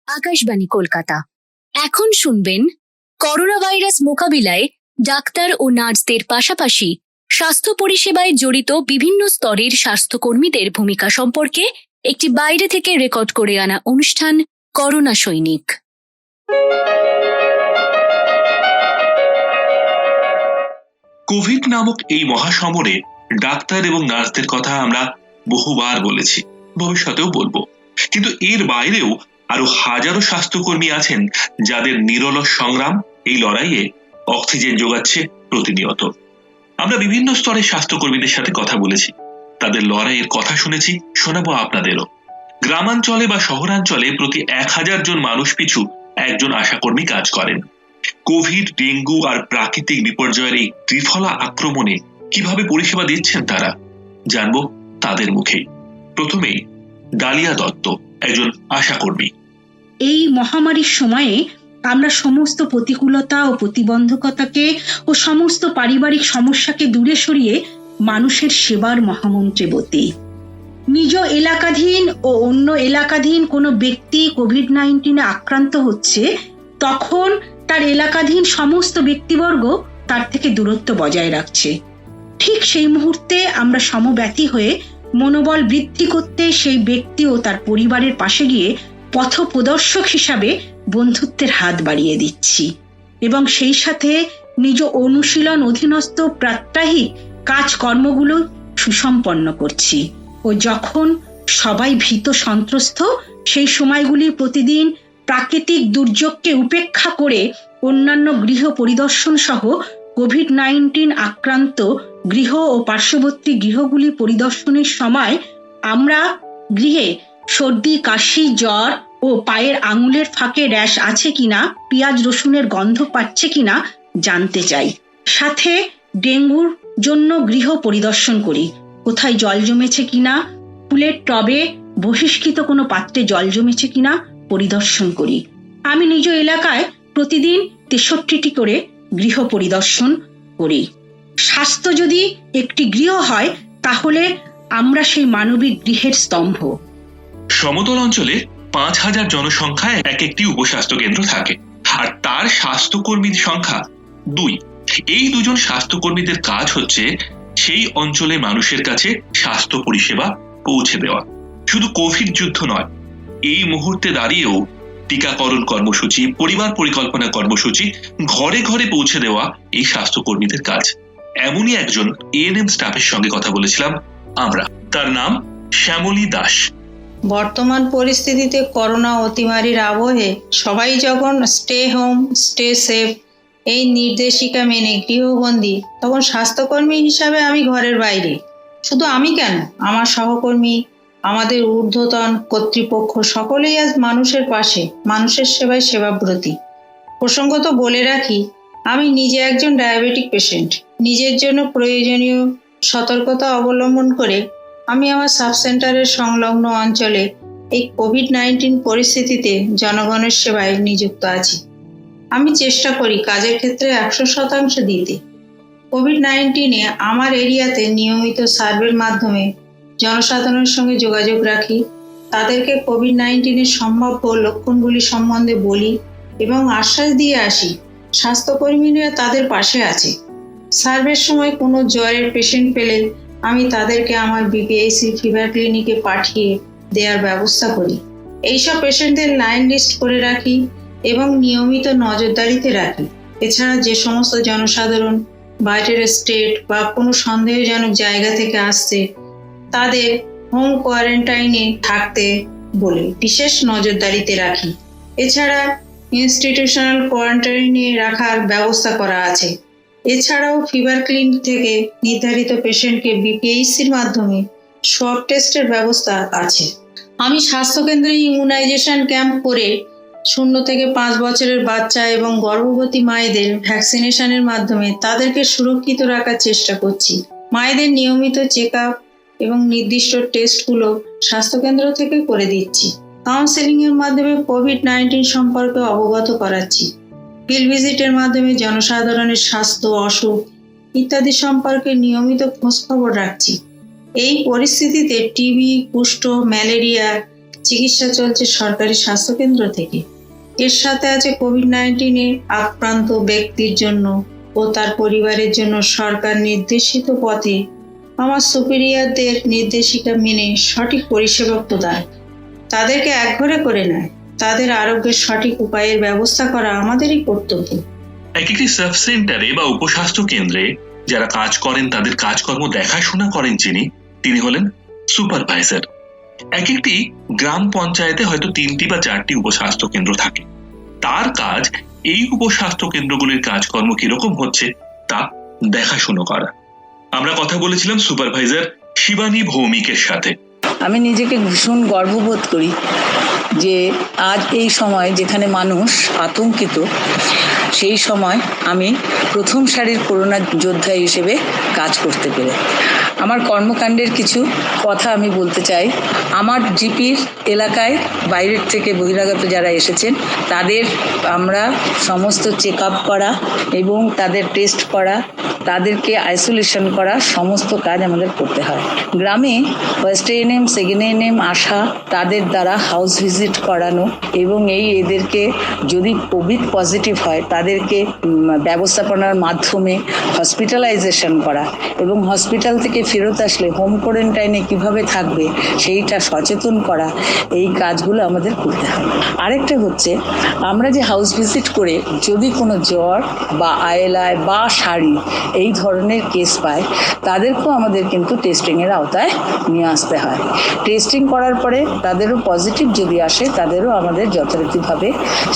আকাশবাণী কলকাতা। এখন শুনবেন corona virus মোকাবিলায় ডাক্তার ও নার্সদের পাশাপাশি স্বাস্থ্য পরিষেবায় জড়িত বিভিন্ন স্তরের স্বাস্থ্যকর্মীদের ভূমিকা সম্পর্কে একটি বাইরে থেকে রেকর্ড করে আনা অনুষ্ঠান করোনা সৈনিক। কোভিড নামক এই মহাসমরে ডাক্তার এবং নার্সদের কথা আমরা বহুবার বলেছি, ভবিষ্যতেও বলবো, কিন্তু এর বাইরেও আরো হাজারো স্বাস্থ্যকর্মী আছেন যাদের নিরলস সংগ্রাম এই লড়াইয়ে অক্সিজেন যোগাচ্ছে প্রতিনিয়ত। আমরা বিভিন্ন স্তরের স্বাস্থ্যকর্মীদের সাথে কথা বলেছি, তাদের লড়াইয়ের কথা শুনেছি, শোনাবো আপনাদেরও। গ্রামাঞ্চলে বা শহরাঞ্চলে প্রতি 1000 জন মানুষ পিছু একজন আশাকর্মী কাজ করেন। কোভিড, ডেঙ্গু আর প্রাকৃতিক বিপর্যয়ের এই ত্রিফলা আক্রমণে কিভাবে পরিষেবা দিচ্ছেন তারা, জানবো তাদের মুখেই। প্রথমেই ডালিয়া দত্ত, একজন আশাকর্মী। এই মহামারীর সময়ে আমরা সমস্ত প্রতিকূলতা ও প্রতিবন্ধকতাকে ও সমস্ত পারিবারিক সমস্যাকে দূরে সরিয়ে মানুষের সেবার মহামন্ত্রে ব্রতী। নিজ এলাকাধীন ও অন্য এলাকাধীন কোনো ব্যক্তি কোভিড-19 আক্রান্ত হচ্ছে, তখন তার এলাকাধীন সমস্ত ব্যক্তিবর্গ তার থেকে দূরত্ব বজায় রাখছে। ঠিক সেই মুহূর্তে আমরা সমব্যথী হয়ে মনোবল বৃদ্ধি করতে সেই ব্যক্তি ও তার পরিবারের পাশে গিয়ে পথপ্রদর্শক হিসাবে বন্ধুত্বের হাত বাড়িয়ে দিচ্ছি এবং সেই সাথে নিজ অনুশীলন অধীনস্থ প্রাত্যহিক কাজকর্মগুলো সুসম্পন্ন করছি। ও যখন সবাই ভীত সন্ত্রস্ত, সেই সময়গুলি প্রতিদিন প্রাকৃতিক দুর্যোগকে উপেক্ষা করে অন্যান্য গৃহ পরিদর্শন সহ কোভিড-19 আক্রান্ত গৃহ ও পার্শ্ববর্তী গৃহগুলি পরিদর্শনের সময় আমরা গৃহে সর্দি, কাশি, জ্বর ও পায়ের আঙুলের ফাঁকে র্যাশ আছে কিনা, পেঁয়াজ রসুনের গন্ধ পাচ্ছে কিনা জানতে চাই। সাথে ডেঙ্গুর জন্য গৃহ পরিদর্শন করি, কোথায় জল জমেছে কিনা, ফুলের টবে বহিষ্কৃত কোনো পাত্রে জল জমেছে কিনা পরিদর্শন করি। আমি নিজ এলাকায় প্রতিদিন 63টি করে গৃহ পরিদর্শন করি। স্বাস্থ্য যদি একটি গৃহ হয়, তাহলে আমরা সেই মানবিক গৃহের স্তম্ভ। সমতল অঞ্চলে 5000 জনসংখ্যায় এক একটি উপস্বাস্থ্য কেন্দ্র থাকে, আর তার স্বাস্থ্যকর্মীর সংখ্যা 2। এই দুজন স্বাস্থ্যকর্মীদের কাজ হচ্ছে সেই অঞ্চলে মানুষের কাছে স্বাস্থ্য পরিষেবা পৌঁছে দেওয়া। শুধু কোভিড যুদ্ধ নয়, এই মুহূর্তে দাঁড়িয়েও টিকাকরণ কর্মসূচি, পরিবার পরিকল্পনা কর্মসূচি ঘরে ঘরে পৌঁছে দেওয়া এই স্বাস্থ্যকর্মীদের কাজ। এমনই একজন এএনএম স্টাফের সঙ্গে কথা বলেছিলাম আমরা। তার নাম শ্যামলী দাস। বর্তমান পরিস্থিতিতে করোনা অতিমারির আবহে সবাই যখন স্টে হোম স্টে সেফ এই নির্দেশিকা মেনে গৃহবন্দী, তখন স্বাস্থ্যকর্মী হিসাবে আমি ঘরের বাইরে। শুধু আমি কেন, আমার সহকর্মী, আমাদের ঊর্ধ্বতন কর্তৃপক্ষ সকলেই আজ মানুষের পাশে, মানুষের সেবায় সেবাব্রতী। প্রসঙ্গত বলে রাখি, আমি নিজে একজন ডায়াবেটিক পেশেন্ট। নিজের জন্য প্রয়োজনীয় সতর্কতা অবলম্বন করে আমি আমার সাব সেন্টারের সংলগ্ন অঞ্চলে এই কোভিড-19 পরিস্থিতিতে জনগণের সেবায় নিযুক্ত আছি। আমি চেষ্টা করি কাজের ক্ষেত্রে 100% দিতে। কোভিড-19 আমার এরিয়াতে নিয়মিত সার্ভের মাধ্যমে জনসাধারণের সঙ্গে যোগাযোগ রাখি, তাদেরকে কোভিড-19 সম্ভাব্য লক্ষণগুলি সম্বন্ধে বলি এবং আশ্বাস দিয়ে আসি স্বাস্থ্যকর্মীরা তাদের পাশে আছে। সার্ভের সময় কোনো জ্বরের পেশেন্ট পেলে আমি তাদেরকে আমার বিপিএইচসি ফিভার ক্লিনিকে পাঠিয়ে দেওয়ার ব্যবস্থা করি। এইসব পেশেন্টদের লাইন লিস্ট করে রাখি এবং নিয়মিত নজরদারিতে রাখি। এছাড়া যে সমস্ত জনসাধারণ বাইরের স্টেট বা কোনো সন্দেহজনক জায়গা থেকে আসছে, তাদের হোম কোয়ারেন্টাইনে থাকতে বলে বিশেষ নজরদারিতে রাখি। এছাড়া ইনস্টিটিউশনাল কোয়ারেন্টাইনে রাখার ব্যবস্থা করা আছে। এছাড়াও ফিভার ক্লিনিক থেকে নির্ধারিত পেশেন্টকে বিপিএইচসির মাধ্যমে সোয়াব টেস্টের ব্যবস্থা আছে। আমি স্বাস্থ্যকেন্দ্রে ইমিউনাইজেশন ক্যাম্প করে 0 থেকে 5 বছরের বাচ্চা এবং গর্ভবতী মায়েদের ভ্যাকসিনেশনের মাধ্যমে তাদেরকে সুরক্ষিত রাখার চেষ্টা করছি। মায়েদের নিয়মিত চেক আপ এবং নির্দিষ্ট টেস্টগুলো স্বাস্থ্যকেন্দ্র থেকে করে দিচ্ছি। কাউন্সেলিংয়ের মাধ্যমে কোভিড-19 সম্পর্কে অবগত করাচ্ছি। ফিল্ড ভিজিটের মাধ্যমে জনসাধারণের স্বাস্থ্য, অসুখ ইত্যাদি সম্পর্কে নিয়মিত খোঁজখবর রাখছি। এই পরিস্থিতিতে টিবি, কুষ্ঠ, ম্যালেরিয়া চিকিৎসা চলছে সরকারি স্বাস্থ্যকেন্দ্র থেকে। এর সাথে আছে কোভিড-19 আক্রান্ত ব্যক্তির জন্য ও তার পরিবারের জন্য সরকার নির্দেশিত পথে আমার সুপিরিয়রদের নির্দেশিকা মেনে সঠিক পরিষেবা প্রদান। তাদেরকে একঘরে করে নেয়, তাদের আরোগ্যের সঠিক উপায়ের ব্যবস্থা করা আমাদেরই কর্তব্য। এক একটি সাব সেন্টারে বা উপস্বাস্থ্য কেন্দ্রে যারা কাজ করেন তাদের কাজকর্ম দেখাশোনা করেন তিনি হলেন সুপারভাইজার। এক একটি গ্রাম পঞ্চায়েতে হয়তো 3টি বা 4টি উপস্বাস্থ্য কেন্দ্র থাকে। তার কাজ এই উপস্বাস্থ্য কেন্দ্রগুলির কাজকর্ম কিরকম হচ্ছে তা দেখাশোনা করা। আমরা কথা বলেছিলাম সুপারভাইজার শিবানী ভৌমিকের সাথে। আমি নিজেকে ভীষণ গর্ববোধ করি যে আজ এই সময় যেখানে মানুষ আতঙ্কিত, সেই সময় আমি প্রথম সারির করোনা যোদ্ধা হিসেবে কাজ করতে পেরে। আমার কর্মকাণ্ডের কিছু কথা আমি বলতে চাই। আমার জিপির এলাকায় বাইরের থেকে বহিরাগত যারা এসেছেন তাদের আমরা সমস্ত চেক আপ করা এবং তাদের টেস্ট করা, তাদেরকে আইসোলেশন করা, সমস্ত কাজ আমাদের করতে হয়। গ্রামে ফার্স্ট এএনএম, সেকেন্ড এএনএম আসা, তাদের দ্বারা হাউস ভিজিট করানো এবং এদেরকে যদি কোভিড পজিটিভ হয় তাদেরকে ব্যবস্থাপনার মাধ্যমে হসপিটালাইজেশন করা এবং হসপিটাল থেকে ফেরত আসলে হোম কোয়ারেন্টাইনে কিভাবে থাকবে সেইটা সচেতন করা, এই কাজগুলো আমাদের করতে হয়। আরেকটা হচ্ছে আমরা যে হাউস ভিজিট করে যদি কোনো জ্বর বা আইএলআই বা সারি এই ধরনের কেস পায় তাদেরকেও আমাদের কিন্তু টেস্টিংয়ের আওতায় নিয়ে আসতে হয়। টেস্টিং করার পরে তাদেরও পজিটিভ যদি আসে তাদেরও আমাদের যথারীতিভাবে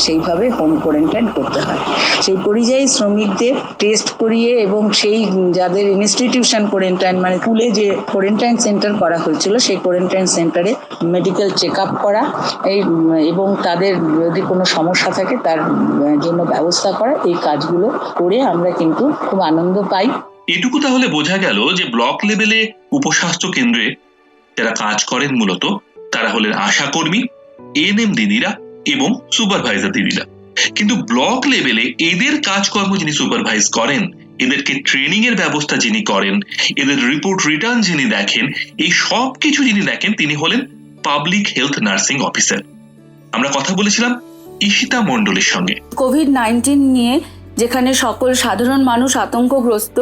সেইভাবে হোম কোয়ারেন্টাইন করতে হয়। সেই পরিযায়ী শ্রমিকদের টেস্ট করিয়ে এবং সেই যাদের ইনস্টিটিউশন কোয়ারেন্টাইন মানে স্কুলে যে কোয়ারেন্টাইন সেন্টার করা হয়েছিল সেই কোয়ারেন্টাইন সেন্টারে মেডিকেল চেক আপ করা এবং তাদের যদি কোনো সমস্যা থাকে তার জন্য ব্যবস্থা করা, এই কাজগুলো করে আমরা কিন্তু খুব আনন্দ পাই। এটুকু তাহলে বোঝা গেল যে ব্লক লেভেলে উপস্বাস্থ্য কেন্দ্রে যারা কাজ করেন মূলত তারা হলেন আশাকর্মী, এএনএম দিদিরা এবং সুপারভাইজার দিদিরা। কিন্তু ব্লক লেভেলে এদের কাজকর্ম যিনি সুপারভাইজ করেন, এদেরকে ট্রেনিং এর ব্যবস্থা যিনি করেন, এদের রিপোর্ট রিটার্ন যিনি দেখেন, এই সব কিছু যিনি দেখেন তিনি হলেন পাবলিক হেলথ নার্সিং অফিসার। আমরা কথা বলেছিলাম ঈশিতা মণ্ডলের সঙ্গে। কোভিড-19 নিয়ে যেখানে সকল সাধারণ মানুষ আতঙ্কগ্রস্ত,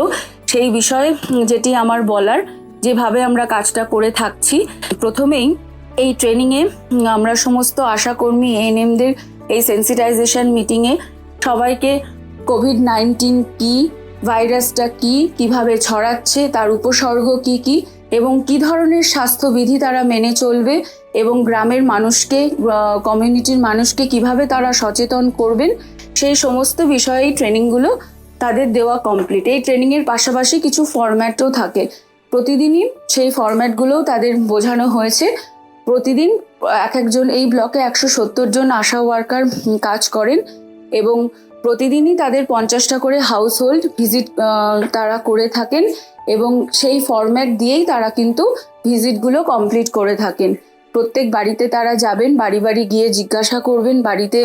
সেই বিষয়ে যেটি আমার বলার, যেভাবে আমরা কাজটা করে থাকছি। প্রথমেই এই ট্রেনিংয়ে আমরা সমস্ত আশাকর্মী এএনএমদের এই সেন্সিটাইজেশন মিটিংয়ে সবাইকে কোভিড-19 কি, ভাইরাসটা কি, কিভাবে ছড়াচ্ছে, তার উপসর্গ কি কি এবং কি ধরনের স্বাস্থ্যবিধি তারা মেনে চলবে এবং গ্রামের মানুষকে, কমিউনিটির মানুষকে কিভাবে তারা সচেতন করবেন, সেই সমস্ত বিষয়েই ট্রেনিংগুলো তাদের দেওয়া কমপ্লিট। এই ট্রেনিংয়ের পাশাপাশি কিছু ফরম্যাটও থাকে, প্রতিদিনই সেই ফরম্যাটগুলোও তাদের বোঝানো হয়েছে। প্রতিদিন একজন এই ব্লকে 170 জন আশা ওয়ার্কার কাজ করেন এবং প্রতিদিনই তাদের 50টা করে হাউস হোল্ড ভিজিট তারা করে থাকেন এবং সেই ফরম্যাট দিয়েই তারা কিন্তু ভিজিটগুলো কমপ্লিট করে থাকেন। প্রত্যেক বাড়িতে তারা যাবেন, বাড়ি বাড়ি গিয়ে জিজ্ঞাসা করবেন বাড়িতে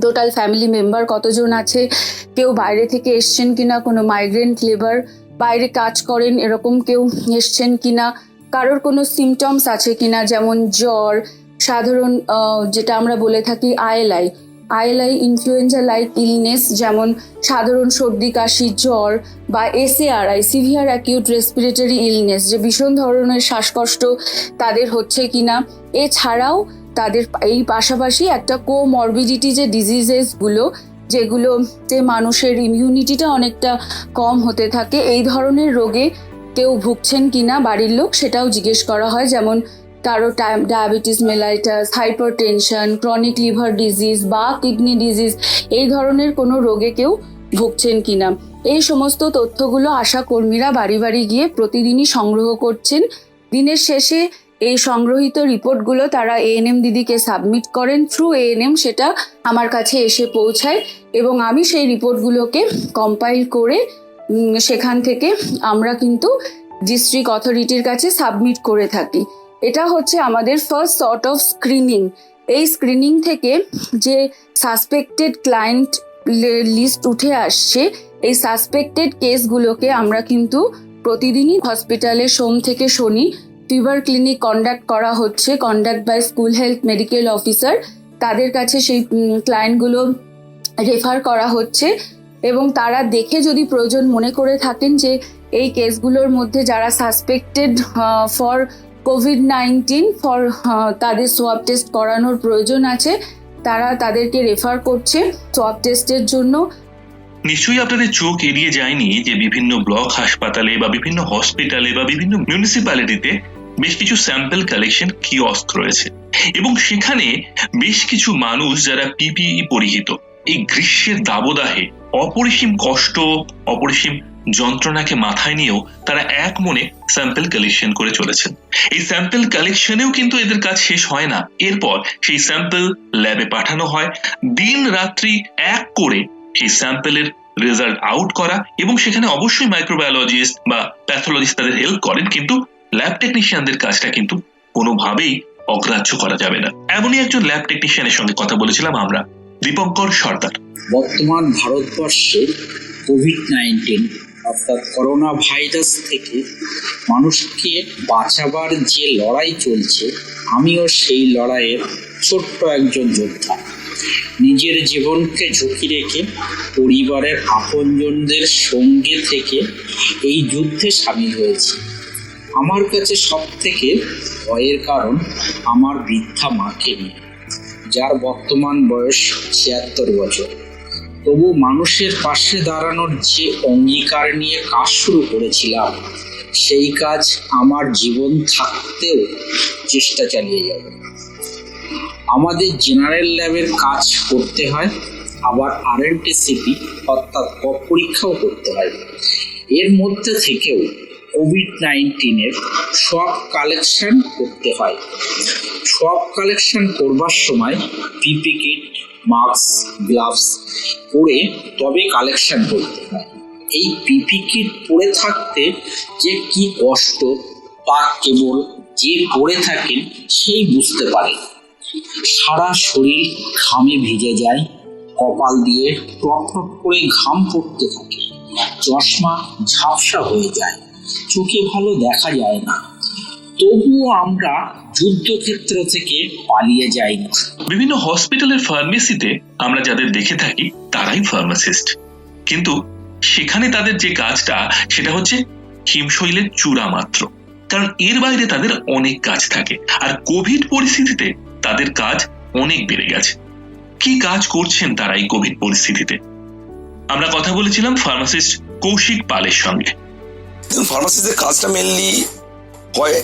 টোটাল ফ্যামিলি মেম্বার কতজন আছে, কেউ বাইরে থেকে এসছেন কিনা, কোনো মাইগ্রেন্ট লেবার বাইরে কাজ করেন এরকম কেউ এসছেন কিনা, কারোর কোনো সিমটমস আছে কিনা, যেমন জ্বর, সাধারণ যেটা আমরা বলে থাকি আইএলআই ইনফ্লুয়েঞ্জা লাইক ইলনেস, যেমন সাধারণ সর্দি কাশি জ্বর, বা এসএআরআই সিভিয়ার অ্যাকিউট রেসপিরেটরি ইলনেস, যে ভীষণ ধরনের শ্বাসকষ্ট তাদের হচ্ছে কিনা। এছাড়াও তাদের এই পাশাপাশি একটা কোমরবিডিটি যে ডিজিজেসগুলো, যেগুলোতে মানুষের ইমিউনিটিটা অনেকটা কম হতে থাকে, এই ধরনের রোগে কেউ ভুগছেন কিনা বাড়ির লোক সেটাও জিজ্ঞেস করা হয়। যেমন কারো diabetes mellitus, hypertension, chronic liver disease বা কিডনি ডিজিজ, এই ধরনের কোনো রোগে কেউ ভুগছেন কিনা, এই সমস্ত তথ্যগুলো আশা কর্মীরা বাড়ি বাড়ি গিয়ে প্রতিদিনই সংগ্রহ করছেন। দিনের শেষে এই সংগ্রহিত রিপোর্টগুলো তারা এএনএম দিদিকে সাবমিট করেন, থ্রু এএনএম সেটা আমার কাছে এসে পৌঁছায় এবং আমি সেই রিপোর্টগুলোকে কম্পাইল করে সেখান থেকে আমরা কিন্তু ডিস্ট্রিক্ট অথরিটির কাছে সাবমিট করে থাকি। এটা হচ্ছে আমাদের ফার্স্ট সর্ট অফ স্ক্রিনিং। এই স্ক্রিনিং থেকে যে সাসপেক্টেড ক্লায়েন্ট লিস্ট উঠে আসছে, এই সাসপেক্টেড কেসগুলোকে আমরা কিন্তু প্রতিদিনই হসপিটালে সোম থেকে শনি ফিভার ক্লিনিক কন্ডাক্ট করা হচ্ছে, conduct by school health medical officer. তাদের কাছে সেই ক্লায়েন্টগুলো রেফার করা হচ্ছে এবং তারা দেখে যদি প্রয়োজন মনে করে থাকেন যে এই কেসগুলোর মধ্যে যারা সাসপেক্টেড ফর কোভিড-19 ফর তাদের সোয়াব টেস্ট করানোর প্রয়োজন আছে, তারা তাদেরকে রেফার করছে সোয়াব টেস্টের জন্য। নিশ্চয়ই আপনাদের চোখ এড়িয়ে যায়নি যে বিভিন্ন ব্লক হাসপাতালে বা বিভিন্ন হসপিটালে বা বিভিন্ন মিউনিসিপ্যালিটিতে বেশ কিছু স্যাম্পল কালেকশন কিয়স্ক রয়েছে এবং সেখানে বেশ কিছু মানুষ যারা পিপিই পরিহিত এই গ্রীষ্মের দাবদাহে অপরিসীম কষ্ট, অপরিসীম যন্ত্রণাকে মাথায় নিয়েও তারা এক মনে স্যাম্পল কালেকশন করে চলেছেন। এই স্যাম্পল কালেকশনেও কিন্তু এদের কাজ শেষ হয় না। এরপর সেই স্যাম্পল ল্যাবে পাঠানো হয়, দিন রাত্রি এক করে সেই স্যাম্পলের রেজাল্ট আউট করা, এবং সেখানে অবশ্যই মাইক্রোবায়োলজিস্ট বা প্যাথোলজিস্ট তাদের হেল্প করেন, কিন্তু ল্যাব টেকনিশিয়ানদের কাজটা কিন্তু কোনোভাবেই অগ্রাহ্য করা যাবে না। এমনই একজন ল্যাব টেকনিশিয়ানের সঙ্গে কথা বলেছিলাম আমরা, দীপঙ্কর সর্দার। বর্তমান ভারতবর্ষে কোভিড-19 অর্থাৎ করোনা ভাইরাস থেকে মানুষকে বাঁচাবার যে লড়াই চলছে, আমিও সেই লড়াইয়ের ছোট্ট একজন যোদ্ধা। নিজের জীবনকে ঝুঁকি রেখে পরিবারের আপনজনদের সঙ্গে থেকে এই যুদ্ধে সামিল হয়েছি। আমার কাছে সব থেকে ভয়ের কারণ আমার বৃদ্ধা মাকে নিয়ে, যার বর্তমান বয়স 76 বছর। তবু মানুষের পাশে দাঁড়ানোর যে অঙ্গীকার নিয়ে কাজ শুরু করেছিলাম, সেই কাজ আমার জীবন থাকতেও চেষ্টা চালিয়ে যাব। আমাদের জেনারেল ল্যাবের কাজ করতে হয়, আবার RNTCP অর্থাৎ পরীক্ষাও করতে হয়। এর মধ্যে থেকেও কোভিড-19-এর সব কালেকশন করতে হয়। সব কালেকশন করবার সময় পিপি কিট, মাস্ক, গ্লাভস পরে তবে কালেকশন করতে হয়। এই পিপি কিট পরে থাকতে যে কি কষ্ট তা কেবল যে পরে থাকেন সেই বুঝতে পারে। সারা শরীর ঘামে ভিজে যায়, কপাল দিয়ে টপ টপ করে ঘাম পড়তে থাকে, চশমা ঝাপসা হয়ে যায়, চোখে ভালো দেখা যায় না। তবুও আমরা যুদ্ধক্ষেত্র থেকে পালিয়ে যাই না। বিভিন্ন হসপিটালের ফার্মেসিতে আমরা যাদের দেখে থাকি তারাই ফার্মাসিস্ট, কিন্তু সেখানে তাদের যে কাজটা সেটা হচ্ছে হিমশৈলের চূড়া মাত্র, কারণ এর বাইরে তাদের অনেক কাজ থাকে। আর কোভিড পরিস্থিতিতে তাদের কাজ অনেক বেড়ে গেছে। কি কাজ করছেন তারা এই কোভিড পরিস্থিতিতে? আমরা কথা বলেছিলাম ফার্মাসিস্ট কৌশিক পালের সঙ্গে। ফার্মাসিস্টের কাজটা মেনলি হয়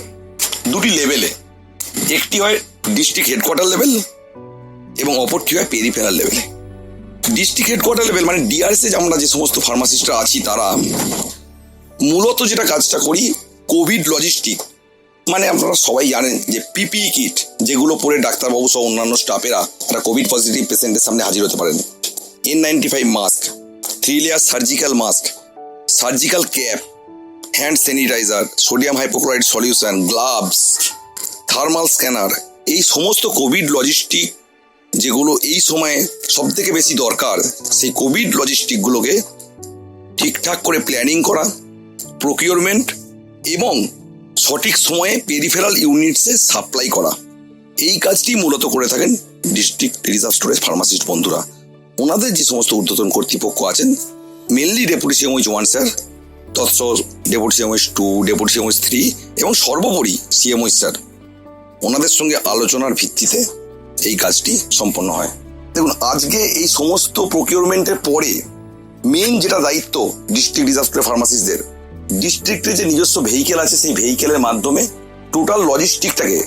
দুটি লেভেলে, একটি হয় ডিস্ট্রিক্ট হেডকোয়ার্টার লেভেল এবং অপরটি হয় পেরিফেরাল লেভেলে। ডিস্ট্রিক্ট হেডকোয়ার্টার লেভেল মানে ডিআরএস এ আমরা যে সমস্ত ফার্মাসিস্টরা আছি তারা মূলত যেটা কাজটা করি কোভিড লজিস্টিক, মানে আপনারা সবাই জানেন যে পিপিই কিট যেগুলো পরে ডাক্তারবাবু সহ অন্যান্য স্টাফেরা একটা কোভিড পজিটিভ পেশেন্টের সামনে হাজির হতে পারেন। N95 mask, 3 layer surgical mask, surgical cap, hand sanitizer, sodium hypochloride solution, gloves, thermal scanner, এই সমস্ত কোভিড লজিস্টিক যেগুলো এই সময়ে সব থেকে বেশি দরকার, সেই কোভিড লজিস্টিকগুলোকে ঠিকঠাক করে প্ল্যানিং করা, প্রকিউরমেন্ট এবং সঠিক সময়ে পেরিফেরাল ইউনিটসে সাপ্লাই করা, এই কাজটি মূলত করে থাকেন ডিস্ট্রিক্ট রিজার্ভ স্টোরেজ ফার্মাসিস্ট বন্ধুরা। ওনাদের যে সমস্ত ঊর্ধ্বতন কর্তৃপক্ষ আছেন, মেনলি ডেপুটি সিএমওইচ 1 স্যার, তৎসহ ডেপুটি সিএমওইচ 2, ডেপুটি সিএমওইচ 3 এবং সর্বোপরি সিএমওইচ স্যার, ওনাদের সঙ্গে আলোচনার ভিত্তিতে এই কাজটি সম্পন্ন হয়। দেখুন, আজকে এই সমস্ত প্রকিউরমেন্টের পরে মেইন যেটা দায়িত্ব ডিস্ট্রিক্ট রিজার্ভ স্টোরেজ ফার্মাসিস্টদের, ডিস্ট্রিক্টের যে নিজস্ব ভেহিকেল আছে সেই ভেহিকেলের মাধ্যমে টোটাল লজিস্টিকটাকে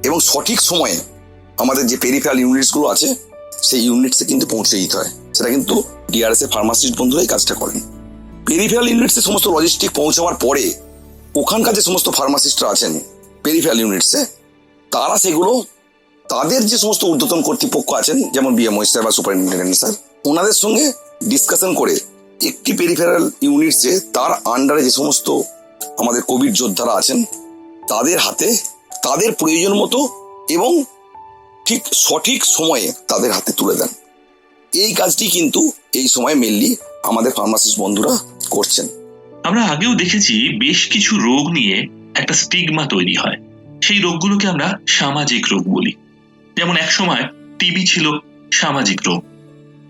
এবং সঠিক সময়ে আমাদের যে পেরিফেরাল ইউনিটসগুলো আছে সেই ইউনিটসে কিন্তু পৌঁছে দিতে হয়। সেটা কিন্তু ডিআরএস এর ফার্মাসিস্ট বন্ধুরাই কাজটা করেন। পেরিফেরাল ইউনিটসে সমস্ত লজিস্টিক পৌঁছাবার পরে ওখানকার যে সমস্ত ফার্মাসিস্টরা আছেন পেরিফেরাল ইউনিটসে, তারা সেগুলো তাদের যে সমস্ত ঊর্ধ্বতন কর্তৃপক্ষ আছেন, যেমন বিএমও স্যার বা সুপারিনটেন্ডেন্ট স্যার, ওনাদের সঙ্গে ডিসকাশন করে একটি পেরিফেরাল ইউনিটসে তার আন্ডারে যে সমস্ত আমাদের কোভিড যোদ্ধারা আছেন তাদের হাতে তাদের প্রয়োজন মতো এবং ঠিক সঠিক সময়ে তাদের হাতে তুলে দেন। এই কাজটি কিন্তু এই সময় মেনলি আমাদের ফার্মাসিস্ট বন্ধুরা করছেন। আমরা আগেও দেখেছি বেশ কিছু রোগ নিয়ে একটা স্টিগমা তৈরি হয়। সেই রোগগুলোকে আমরা সামাজিক রোগ বলি। যেমন একসময় টিবি ছিল সামাজিক রোগ,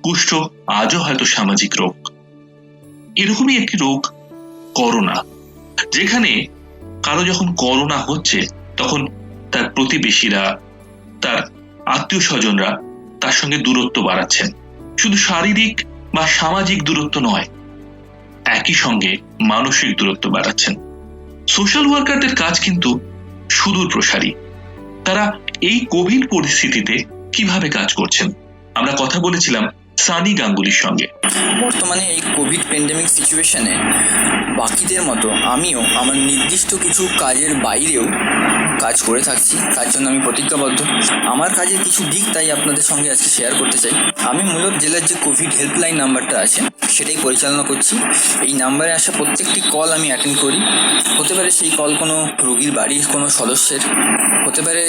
কুষ্ঠ আজও হয়তো সামাজিক রোগ। এরকমই একটি রোগ করোনা, যেখানে কারো যখন করোনা হচ্ছে তখন তার প্রতিবেশীরা, তার আত্মীয় স্বজনরা তার সঙ্গে দূরত্ব বাড়াচ্ছেন। শুধু শারীরিক বা সামাজিক দূরত্ব নয়, একই সঙ্গে মানসিক দূরত্ব বাড়াচ্ছেন। সোশ্যাল ওয়ার্কারদের কাজ কিন্তু সুদূর প্রসারী। তারা এই কোভিড পরিস্থিতিতে কিভাবে কাজ করছেন, আমরা কথা বলেছিলাম সানি গাঙ্গুলির সঙ্গে। বর্তমানে এই কোভিড প্যান্ডেমিক সিচুয়েশনে বাকিদের মতো আমিও আমার নির্দিষ্ট কিছু কাজের বাইরেও কাজ করে থাকছি, তার জন্য আমি প্রতিজ্ঞাবদ্ধ। আমার কাজের কিছু দিক তাই আপনাদের সঙ্গে আজকে শেয়ার করতে চাই। আমি মূলত জেলার যে কোভিড হেল্পলাইন নাম্বারটা আছে সেটাই পরিচালনা করছি। এই নাম্বারে আসা প্রত্যেকটি কল আমি অ্যাটেন্ড করি। হতে পারে সেই কল কোনো রোগীর বাড়ির কোনো সদস্যের, হতে পারে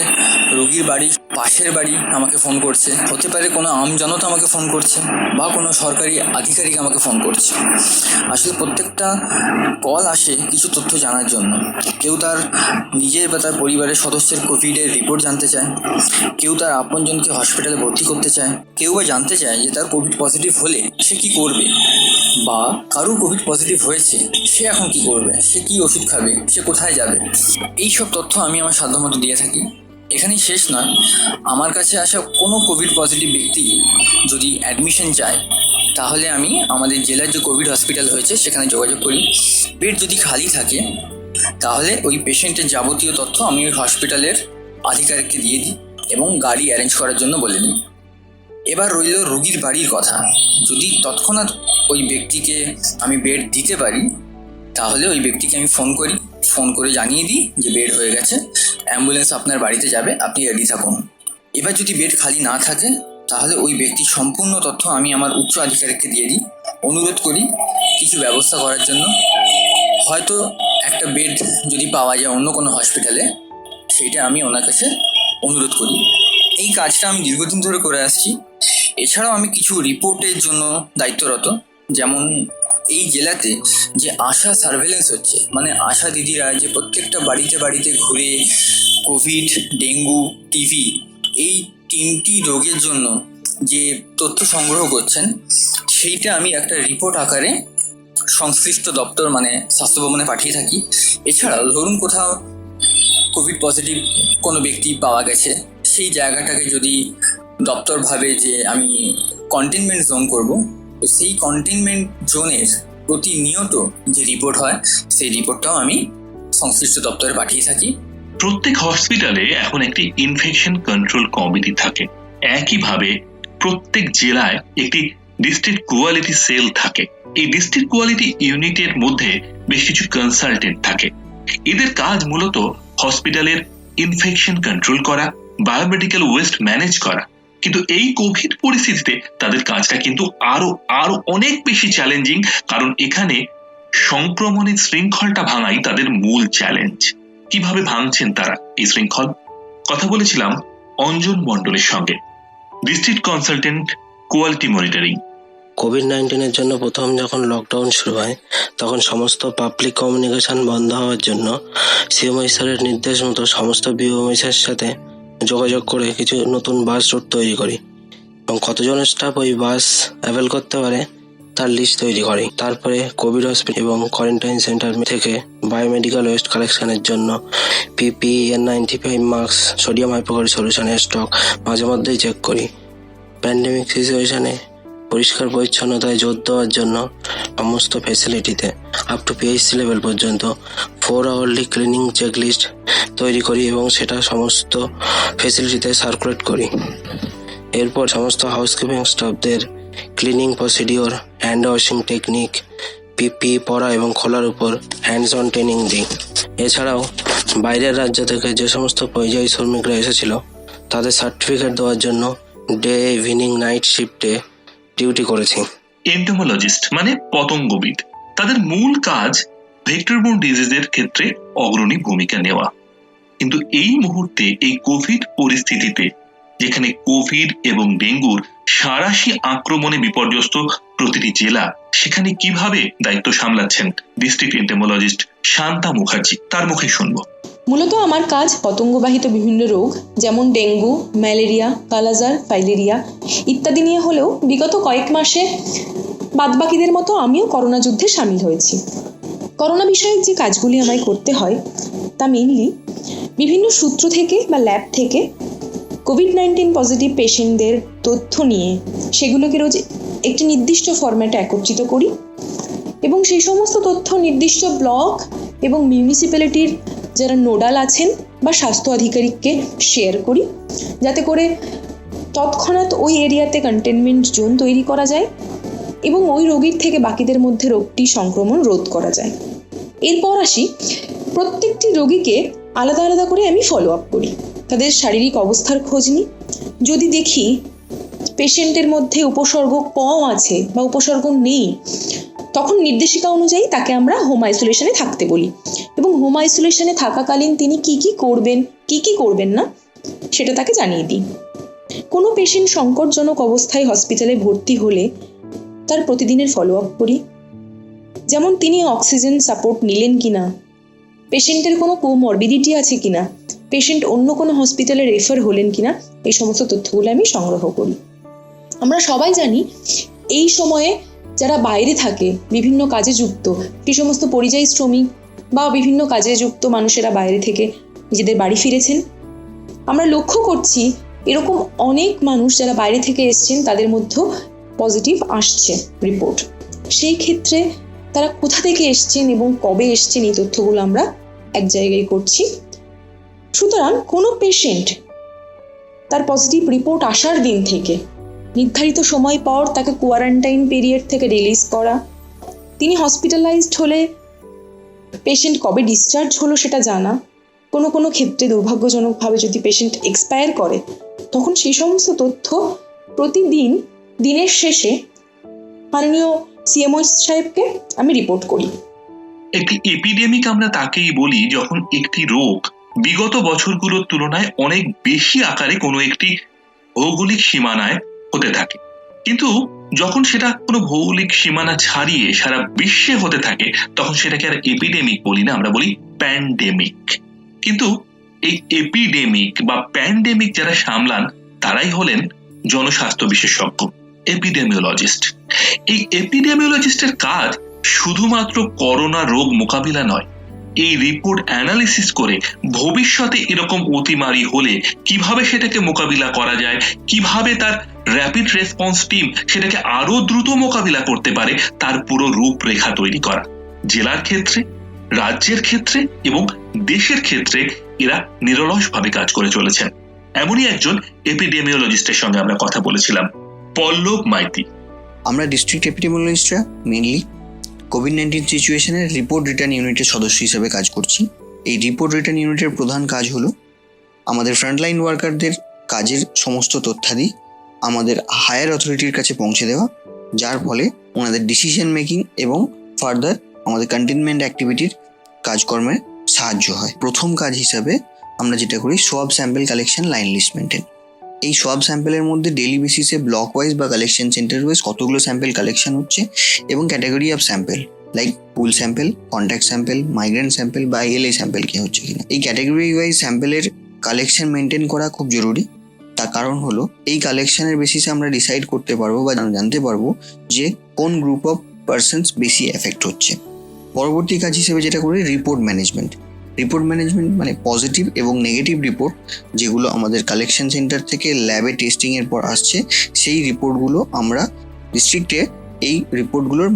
রোগীর বাড়ির পাশের বাড়ি আমাকে ফোন করছে, হতে পারে কোনো আমজনতা আমাকে ফোন করছে, বা কোনো সরকারি আধিকারিক আমাকে ফোন করছে। আসলে প্রত্যেকটা কল আসে কিছু তথ্য জানার জন্য। কেউ তার নিজের বা তার পরিবারের সদস্যের কোভিডের রিপোর্ট জানতে চায়, কেউ তার আপনজনকে হসপিটালে ভর্তি করতে চায়, কেউ বা জানতে চায় যে তার কোভিড পজিটিভ হলে সে কী করবে, বা কারো কোভিড পজিটিভ হয়েছে সে এখন কি করবে, সে কি ওষুধ খাবে, সে কোথায় যাবে। এই সব তথ্য আমি আমার সাধ্যমতো দিয়ে থাকি। এখানেই শেষ নয়, আমার কাছে আসা কোনো কোভিড পজিটিভ ব্যক্তি যদি অ্যাডমিশন চায় তাহলে আমি আমাদের জেলার যে কোভিড হসপিটাল হয়েছে সেখানে যোগাযোগ করি। বেড যদি খালি থাকে তাহলে ওই পেশেন্টের যাবতীয় তথ্য আমি ওই হসপিটালের আধিকারিককে দিয়ে দিই এবং গাড়ি অ্যারেঞ্জ করার জন্য বলে দিই। এবার রইল রোগীর বাড়ির কথা। যদি তৎক্ষণাৎ ওই ব্যক্তিকে আমি বেড দিতে পারি তাহলে ওই ব্যক্তিকে আমি ফোন করে জানিয়ে দিই যে বেড হয়ে গেছে, অ্যাম্বুলেন্স আপনার বাড়িতে যাবে, আপনি রেডি থাকুন। এবার যদি বেড খালি না থাকে তাহলে ওই ব্যক্তির সম্পূর্ণ তথ্য আমি আমার উচ্চ আধিকারিককে দিয়ে দিই, অনুরোধ করি কিছু ব্যবস্থা করার জন্য। হয়তো একটা বেড যদি পাওয়া যায় অন্য কোনো হসপিটালে, সেইটা আমি ওনার কাছে অনুরোধ করি। এই কাজটা আমি দীর্ঘদিন ধরে করে আসছি। এছাড়াও আমি কিছু রিপোর্টের জন্য দায়িত্বরত। যেমন এই জেলাতে যে আশা সার্ভেলেন্স হচ্ছে, মানে আশা দিদিরা যে প্রত্যেকটা বাড়িতে বাড়িতে ঘুরে কোভিড, ডেঙ্গু, টিভি এই 3টি রোগের জন্য যে তথ্য সংগ্রহ করছেন, সেইটা আমি একটা রিপোর্ট আকারে সংশ্লিষ্ট দপ্তর মানে স্বাস্থ্য ভবনে পাঠিয়ে থাকি। এছাড়াও ধরুন কোথাও কোভিড পজিটিভ কোনো ব্যক্তি পাওয়া গেছে, সেই জায়গাটাকে যদি দপ্তর ভাবে যে আমি কন্টেনমেন্ট জোন করব, তো সেই কন্টেনমেন্ট জোনের প্রতিনিয়ত যে রিপোর্ট হয় সেই রিপোর্টটাও আমি সংশ্লিষ্ট দপ্তরে পাঠিয়ে থাকি। প্রত্যেক হসপিটালে এখন একটি ইনফেকশন কন্ট্রোল কমিটি থাকে। একইভাবে প্রত্যেক জেলায় একটি ডিস্ট্রিক্ট কোয়ালিটি সেল থাকে। এই ডিস্ট্রিক্ট কোয়ালিটি ইউনিটের মধ্যে বেশ কিছু কনসালটেন্ট থাকে। এদের কাজ মূলত হসপিটালের ইনফেকশন কন্ট্রোল করা, বায়োমেডিক্যাল ওয়েস্ট ম্যানেজ করা। কিন্তু এই কোভিড পরিস্থিতিতে তাদের কাজটা কিন্তু আরো অনেক বেশি চ্যালেঞ্জিং, কারণ এখানে সংক্রমণের শৃঙ্খলটা ভাঙাই তাদের মূল চ্যালেঞ্জ। কিভাবে ভাঙছেন তারা এই শৃঙ্খল, কথা বলেছিলাম অঞ্জন মণ্ডলের সঙ্গে, district consultant quality monitoring. COVID-19 জন্য প্রথম যখন লকডাউন শুরু হয় তখন সমস্ত পাবলিক কমিউনিকেশন বন্ধ হওয়ার জন্য সিএমও স্যারের নির্দেশ মতো সমস্ত বিওএমএসের সাথে যোগাযোগ করে কিছু নতুন বাস রুট তৈরি করি এবং কতজন স্টাফ ওই বাস অ্যাভেল করতে পারে তার লিস্ট তৈরি করি। তারপরে কোভিড হসপিটাল এবং কোয়ারেন্টাইন সেন্টার থেকে বায়োমেডিক্যাল ওয়েস্ট কালেকশনের জন্য PPE, N95 mask, sodium hypochloride সলিউশনের স্টক মাঝে মধ্যেই চেক করি। প্যান্ডেমিক সিচুয়েশনে পরিষ্কার পরিচ্ছন্নতায় জোর দেওয়ার জন্য সমস্ত ফ্যাসিলিটিতে আপ টু পিএইচসি লেভেল পর্যন্ত 4 আওয়ারলি ক্লিনিং চেকলিস্ট তৈরি করি এবং সেটা সমস্ত ফ্যাসিলিটিতে সার্কুলেট করি। এরপর সমস্ত হাউসকিপিং স্টাফদের cleaning procedure, hand washing technique, PP পরা এবং খোলার উপর হ্যান্ডস অন ট্রেনিং দিই। এছাড়াও বাইরের রাজ্য থেকে যে সমস্ত পরিযায়ী শ্রমিকরা এসেছিল তাদের সার্টিফিকেট দেওয়ার জন্য ডে, ইভিনিং, নাইট শিফটে ডিউটি করেছি। এন্টোমোলজিস্ট মানে পতঙ্গবিদ, তাদের মূল কাজ ভেক্টরবোর্ন ডিজিজের ক্ষেত্রে অগ্রণী ভূমিকা নেওয়া। কিন্তু এই মুহূর্তে এই কোভিড পরিস্থিতিতে, যেখানে কোভিড এবং ডেঙ্গুর সাঁড়াশি আক্রমণে বিপর্যস্ত প্রতিটি জেলা, সেখানে কিভাবে দায়িত্ব সামলাচ্ছেন ডিস্ট্রিক্ট এন্টেমোলজিস্ট শান্তা মুখার্জি, তার মুখে শুনবো। মূলত আমার কাজ পতঙ্গবাহিত বিভিন্ন রোগ যেমন ডেঙ্গু, ম্যালেরিয়া, কালাজার, ফাইলেরিয়া ইত্যাদি নিয়ে হলেও বিগত কয়েক মাসে বাদবাকিদের মতো আমিও করোনা যুদ্ধে সামিল হয়েছি। করোনা বিষয়ক যে কাজগুলি আমায় করতে হয় তা মেইনলি বিভিন্ন সূত্র থেকে বা ল্যাব থেকে কোভিড-19 পজিটিভ পেশেন্টদের তথ্য নিয়ে সেগুলোকে রোজ একটি নির্দিষ্ট ফরম্যাটে একত্রিত করি এবং সেই সমস্ত তথ্য নির্দিষ্ট ব্লক এবং মিউনিসিপ্যালিটির যারা নোডাল আছেন বা স্বাস্থ্য আধিকারিককে শেয়ার করি, যাতে করে তৎক্ষণাৎ ওই এরিয়াতে কন্টেনমেন্ট জোন তৈরি করা যায় এবং ওই রোগীর থেকে বাকিদের মধ্যে রোগটি সংক্রমণ রোধ করা যায়। এরপর আসি, প্রত্যেকটি রোগীকে আলাদা আলাদা করে আমি ফলো আপ করি, তাদের শারীরিক অবস্থার খোঁজ নিই। যদি দেখি পেশেন্টের মধ্যে উপসর্গ কম আছে বা উপসর্গ নেই, তখন নির্দেশিকা অনুযায়ী তাকে আমরা হোম আইসোলেশনে থাকতে বলি এবং হোম আইসোলেশনে থাকাকালীন তিনি কি কি করবেন, কি কি করবেন না সেটা তাকে জানিয়ে দিই। কোনো পেশেন্ট সংকটজনক অবস্থায় হসপিটালে ভর্তি হলে তার প্রতিদিনের ফলো আপ করি, যেমন তিনি অক্সিজেন সাপোর্ট নিলেন কিনা, পেশেন্টের কোনো কোমরবিডিটি আছে কিনা, পেশেন্ট অন্য কোনো হসপিটালে রেফার হলেন কিনা, এই সমস্ত তথ্যগুলো আমি সংগ্রহ করি। আমরা সবাই জানি এই সময়ে যারা বাইরে থাকে, বিভিন্ন কাজে যুক্ত, সেই সমস্ত পরিযায়ী শ্রমিক বা বিভিন্ন কাজে যুক্ত মানুষেরা বাইরে থেকে নিজেদের বাড়ি ফিরেছেন। আমরা লক্ষ্য করছি এরকম অনেক মানুষ যারা বাইরে থেকে এসছেন তাদের মধ্যেও পজিটিভ আসছে রিপোর্ট। সেই ক্ষেত্রে তারা কোথা থেকে এসছেন এবং কবে এসছেন এই তথ্যগুলো আমরা এক জায়গায় করছি। সুতরাং কোনো পেশেন্ট তার পজিটিভ রিপোর্ট আসার দিন থেকে নির্ধারিত সময় পর তাকে কোয়ারেন্টাইন পিরিয়ড থেকে রিলিজ করা, তিনি হসপিটালাইজড হলে পেশেন্ট কবে ডিসচার্জ হলো সেটা জানা, কোনো কোনো ক্ষেত্রে দুর্ভাগ্যজনকভাবে যদি পেশেন্ট এক্সপায়ার করে তখন সেই সমস্ত তথ্য প্রতিদিন দিনের শেষে মাননীয় সিএমও সাহেবকে আমি রিপোর্ট করি। একটি এপিডেমিক আমরা তাকেই বলি যখন একটি রোগ বিগত বছরগুলোর তুলনায় অনেক বেশি আকারে কোনো একটি ভৌগোলিক সীমানায় হতে থাকে, কিন্তু যখন সেটা কোনো ভৌগোলিক সীমানা ছাড়িয়ে সারা বিশ্বে হতে থাকে তখন সেটাকে আর এপিডেমিক বলি না, আমরা বলি প্যান্ডেমিক। কিন্তু এই এপিডেমিক বা প্যান্ডেমিক যারা সামলান তারাই হলেন জনস্বাস্থ্য বিশেষজ্ঞ, এপিডেমিওলজিস্ট। এই এপিডেমিওলজিস্টের কাজ শুধুমাত্র করোনা রোগ মোকাবিলা নয়, এই রিপোর্ট অ্যানালিসিস করে ভবিষ্যতে এরকম অতিমারি হলে কিভাবে সেটাকে মোকাবিলা করা যায়, কিভাবে তার র্যাপিড রেসপন্স টিম সেটাকে আরো দ্রুত মোকাবিলা করতে পারে তার পুরো রূপরেখা তৈরি করা। জেলার ক্ষেত্রে, রাজ্যের ক্ষেত্রে এবং দেশের ক্ষেত্রে এরা নিরলসভাবে কাজ করে চলেছেন। এমনই একজন এপিডেমিওলজিস্টের সঙ্গে আমরা কথা বলেছিলাম, পল্লব মাইতি। আমরা ডিস্ট্রিক্ট এপিডেমিওলজিস্টরা মেইনলি কোভিড-19 সিচুয়েশনের রিপোর্ট রিটার্ন ইউনিটের সদস্য হিসেবে কাজ করছি। এই রিপোর্ট রিটার্ন ইউনিটের প্রধান কাজ হলো আমাদের ফ্রন্টলাইন ওয়ার্কারদের কাজের সমস্ত তথ্যাদি আমাদের হায়ার অথরিটির কাছে পৌঁছে দেওয়া, যার ফলে ওনাদের ডিসিশন মেকিং এবং ফার্দার আমাদের কন্টেনমেন্ট অ্যাক্টিভিটির কাজকর্মে সাহায্য হয়। প্রথম কাজ হিসাবে আমরা যেটা করি swab sample collection, line list maintain. এই সোয়াব স্যাম্পেলের মধ্যে ডেইলি বেসিসে ব্লক ওয়াইজ বা কালেকশন সেন্টার ওয়াইজ কতগুলো স্যাম্পেল কালেকশন হচ্ছে এবং category of sample like pool sample, contact sample, migrant sample বা এলএ স্যাম্পেল কি হচ্ছে কিনা, এই ক্যাটাগরি ওয়াইজ স্যাম্পেলের কালেকশন মেনটেন করা খুব জরুরি। তার কারণ হলো এই কালেকশনের বেসিসে আমরা ডিসাইড করতে পারবো বা জানতে পারবো যে কোন গ্রুপ অফ পার্সনস বেশি এফেক্ট হচ্ছে। পরবর্তী কাজ হিসেবে যেটা করি রিপোর্ট ম্যানেজমেন্ট। রিপোর্ট ম্যানেজমেন্ট মানে পজিটিভ এবং নেগেটিভ রিপোর্ট যেগুলো আমাদের কালেকশন সেন্টার থেকে ল্যাবে টেস্টিংয়ের পর আসছে, সেই রিপোর্টগুলো আমরা ডিস্ট্রিক্টে এই রিপোর্টগুলোর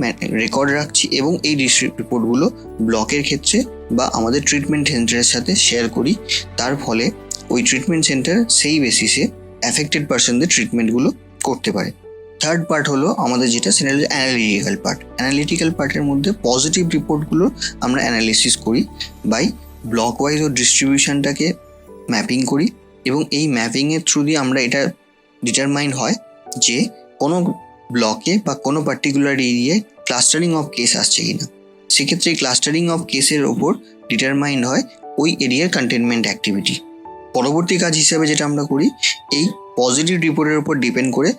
রেকর্ড রাখছি এবং এই রিপোর্টগুলো ব্লকের ক্ষেত্রে বা আমাদের ট্রিটমেন্ট সেন্টারের সাথে শেয়ার করি। তার ফলে ওই ট্রিটমেন্ট সেন্টার সেই বেসিসে অ্যাফেক্টেড পার্সনদের ট্রিটমেন্টগুলো করতে পারে। থার্ড পার্ট হলো আমাদের যেটা সেটা হলো অ্যানালিটিক্যাল পার্ট। অ্যানালিটিক্যাল পার্টের মধ্যে পজিটিভ রিপোর্টগুলো আমরা অ্যানালিসিস করি বাই ব্লক ওয়াইজ ও ডিস্ট্রিবিউশনটাকে ম্যাপিং করি এবং এই ম্যাপিংয়ের থ্রু দিয়ে আমরা এটা ডিটারমাইন হয় যে কোনো ব্লকে বা কোনো পার্টিকুলার এরিয়ায় ক্লাস্টারিং অফ কেস আসছে কিনা। সেক্ষেত্রে এই ক্লাস্টারিং অফ কেসের ওপর ডিটারমাইন্ড হয় ওই এরিয়ার কন্টেনমেন্ট অ্যাক্টিভিটি। পরবর্তী কাজ হিসাবে যেটা আমরা করি, এই পজিটিভ রিপোর্টের উপর ডিপেন্ড করে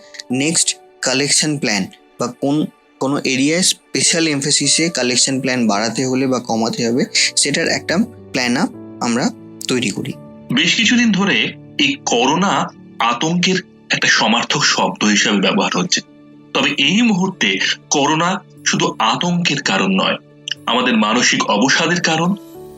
নেক্সট কালেকশন প্ল্যান বা কোন কোনো এরিয়ায় স্পেশাল এমফেসিসে কালেকশন প্ল্যান বাড়াতে হলে বা কমাতে হবে, সেটার একটা প্ল্যান আপ আমরা তৈরি করি। বেশ কিছুদিন ধরে এই করোনা আতঙ্কের একটা সমার্থক শব্দ হিসেবে ব্যবহার হচ্ছে। তবে এই মুহূর্তে করোনা শুধু আতঙ্কের কারণ নয়, আমাদের মানসিক অবসাদের কারণ,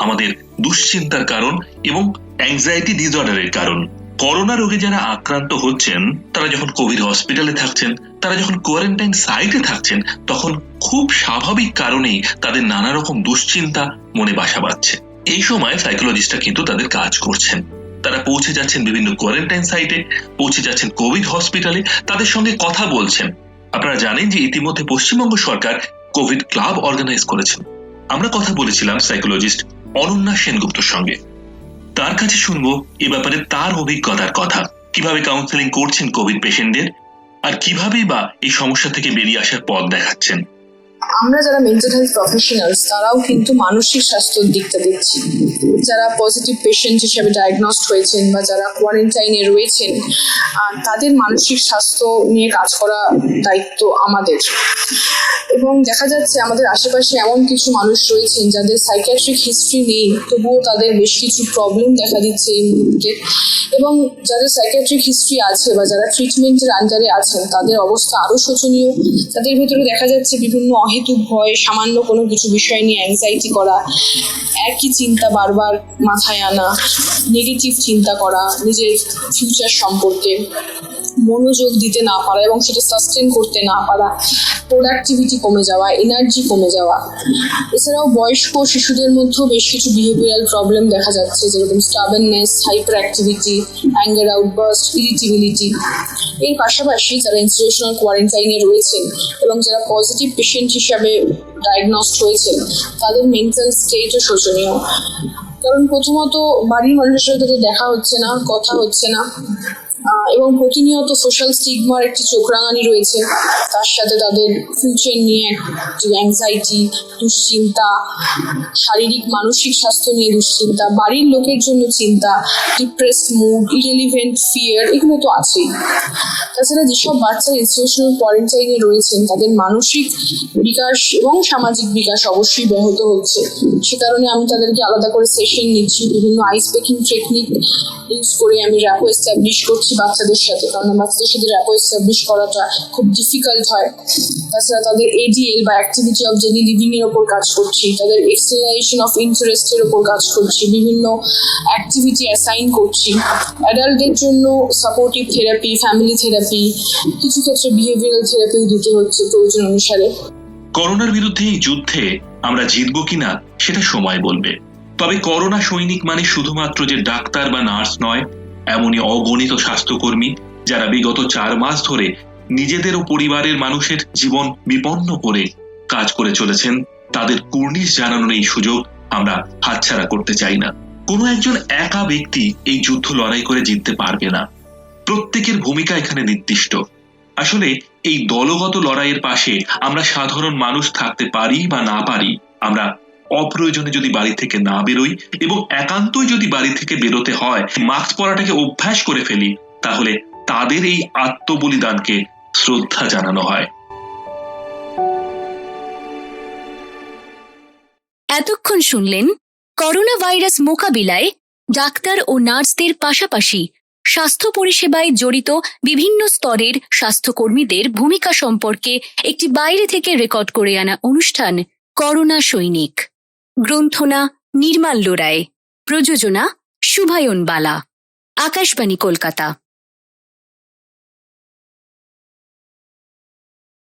আমাদের দুশ্চিন্তার কারণ এবং অ্যাংজাইটি ডিসঅর্ডারের কারণ। করোনা রোগে যারা আক্রান্ত হচ্ছেন, তারা যখন কোভিড হসপিটালে থাকছেন, তারা যখন কোয়ারেন্টাইন সাইটে থাকছেন, তখন খুব স্বাভাবিক কারণেই তাদের নানা রকম দুশ্চিন্তা মনে বাসা বাঁধছে। এই সময় সাইকোলজিস্টরা কিন্তু তাদের কাজ করছেন। তারা পৌঁছে যাচ্ছেন বিভিন্ন কোয়ারেন্টাইন সাইটে, পৌঁছে যাচ্ছেন কোভিড হসপিটালে, তাদের সঙ্গে কথা বলছেন। আপনারা জানেন যে ইতিমধ্যে পশ্চিমবঙ্গ সরকার কোভিড ক্লাব অর্গানাইজ করেছেন। আমরা কথা বলেছিলাম সাইকোলজিস্ট অনন্যা সেনগুপ্তর সঙ্গে। তার কাছে শুনবো এ ব্যাপারে তার অভিজ্ঞতার কথা, কিভাবে কাউন্সেলিং করছেন কোভিড পেশেন্টদের, আর কিভাবেই বা এই সমস্যা থেকে বেরিয়ে আসার পথ দেখাচ্ছেন। আমরা যারা মেন্টাল হেলথ প্রফেশনালস তারাও কিন্তু মানসিক স্বাস্থ্যের দিকটা দেখছি। যারা পজিটিভ পেশেন্ট হিসেবে ডায়াগনস্ট হয়েছেন বা যারা কোয়ারেন্টাইনে রয়েছেন, তাদের মানসিক স্বাস্থ্য নিয়ে কাজ করা দায়িত্ব আমাদের। এবং দেখা যাচ্ছে আমাদের আশেপাশে এমন কিছু মানুষ রয়েছেন যাদের সাইকিয়াট্রিক হিস্ট্রি নেই, তবুও তাদের বেশ কিছু প্রবলেম দেখা দিচ্ছে এই মুহূর্তে। এবং যাদের সাইকিয়াট্রিক হিস্ট্রি আছে বা যারা ট্রিটমেন্টের আন্ডারে আছেন, তাদের অবস্থা আরো শোচনীয়। তাদের ভেতরে দেখা যাচ্ছে বিভিন্ন অহেতুক ভয়, সামান্য কোনো কিছু বিষয় নিয়ে অ্যাংজাইটি করা, একই চিন্তা বারবার মাথায় আনা, নেগেটিভ চিন্তা করা, নিজের ফিউচার সম্পর্কে মনোযোগ দিতে না পারা এবং সেটা সাস্টেন করতে না পারা, প্রোডাক্টিভিটি কমে যাওয়া, এনার্জি কমে যাওয়া। এছাড়াও বয়স্ক শিশুদের মধ্যেও বেশ কিছু বিহেভিয়ারাল প্রবলেম দেখা যাচ্ছে, যেরকম stubbornness, hyper activity, anger outburst, irritability. এর পাশাপাশি যারা ইনস্টিটিউশনাল কোয়ারেন্টাইনে রয়েছেন এবং যারা পজিটিভ পেশেন্ট হিসাবে ডায়াগনস্ট হয়েছেন, তাদের মেন্টাল স্টেটও শোচনীয়। কারণ প্রথমত বাড়ির মানুষের সাথে তাদের দেখা হচ্ছে না, কথা হচ্ছে না, এবং প্রতিনিয়ত সোশ্যাল স্টিগমার একটি চোখ রাঙানি রয়েছে। তার সাথে তাদের ফিউচার নিয়ে একটি অ্যাংজাইটি, দুশ্চিন্তা, শারীরিক মানসিক স্বাস্থ্য নিয়ে দুশ্চিন্তা, বাড়ির লোকের জন্য চিন্তা, ডিপ্রেসড মুড, ইরেলিভেন্ট ফিয়ার, এগুলো তো আছেই। তাছাড়া যেসব বাচ্চা ইনস্টিটিউশনাল কোয়ারেন্টাইনে রয়েছেন, তাদের মানসিক বিকাশ এবং সামাজিক বিকাশ অবশ্যই ব্যাহত হচ্ছে। সে কারণে আমি তাদেরকে আলাদা করে সেশন নিচ্ছি, বিভিন্ন আইস ব্রেকিং টেকনিক ইউজ করে আমি র্যাপো এস্টাবলিশ করছি বাচ্চাদের সাথে, কারণ বাচ্চাদের সাথে র্যাপো এস্টাবলিশ করাটা খুব ডিফিকাল্ট হয়। তাছাড়া তাদের এডিএল বা অ্যাক্টিভিটি অফ ডেইলি লিভিং এর ওপর কাজ করছি, তাদের এক্সপ্লেনেশন অফ ইন্টারেস্টের ওপর কাজ করছি, বিভিন্ন অ্যাক্টিভিটি অ্যাসাইন করছি। অ্যাডাল্টদের জন্য সাপোর্টিভ থেরাপি, ফ্যামিলি থেরাপি, কিছু ক্ষেত্রে বিহেভিয়ারাল থেরাপিও দিতে হচ্ছে প্রয়োজন অনুসারে। করোনার বিরুদ্ধে এই যুদ্ধে আমরা জিতবো কিনা সেটা সময় বলবে। তবে করোনা সৈনিক মানে শুধুমাত্র যে ডাক্তার বা নার্স নয়, এমনই অগণিত স্বাস্থ্যকর্মী যারা বিগত 4 মাস ধরে নিজেদের ও পরিবারের মানুষের জীবন বিপন্ন করে কাজ করে চলেছেন। তাদের কুর্নিশ জানানোর এই সুযোগ আমরা হাতছাড়া করতে চাই না। কোনো একজন একা ব্যক্তি এই যুদ্ধ লড়াই করে জিততে পারবে না। প্রত্যেকের ভূমিকা এখানে নির্দিষ্ট। আসলে এই দলগত লড়াইয়ের পাশে আমরা সাধারণ মানুষ থাকতে পারি বা না পারি, আমরা অপ্রয়োজনে যদি বাড়ি থেকে না বেরোই এবং একান্তই যদি বাড়ি থেকে বেরোতে হয় মাস্ক পরাটাকে অভ্যাস করে ফেলি, তাহলে তাদের এই আত্মবলিদানকে শ্রদ্ধা জানানো হয়। এতক্ষণ শুনলেন করোনা ভাইরাস মোকাবিলায় ডাক্তার ও নার্সদের পাশাপাশি স্বাস্থ্য পরিষেবায় জড়িত বিভিন্ন স্তরের স্বাস্থ্যকর্মীদের ভূমিকা সম্পর্কে একটি বাইরে থেকে রেকর্ড করে আনা অনুষ্ঠান করোনা সৈনিক। গ্রন্থনা নির্মাল্য রায়, প্রযোজনা শুভায়ন বালা, আকাশবাণী কলকাতা।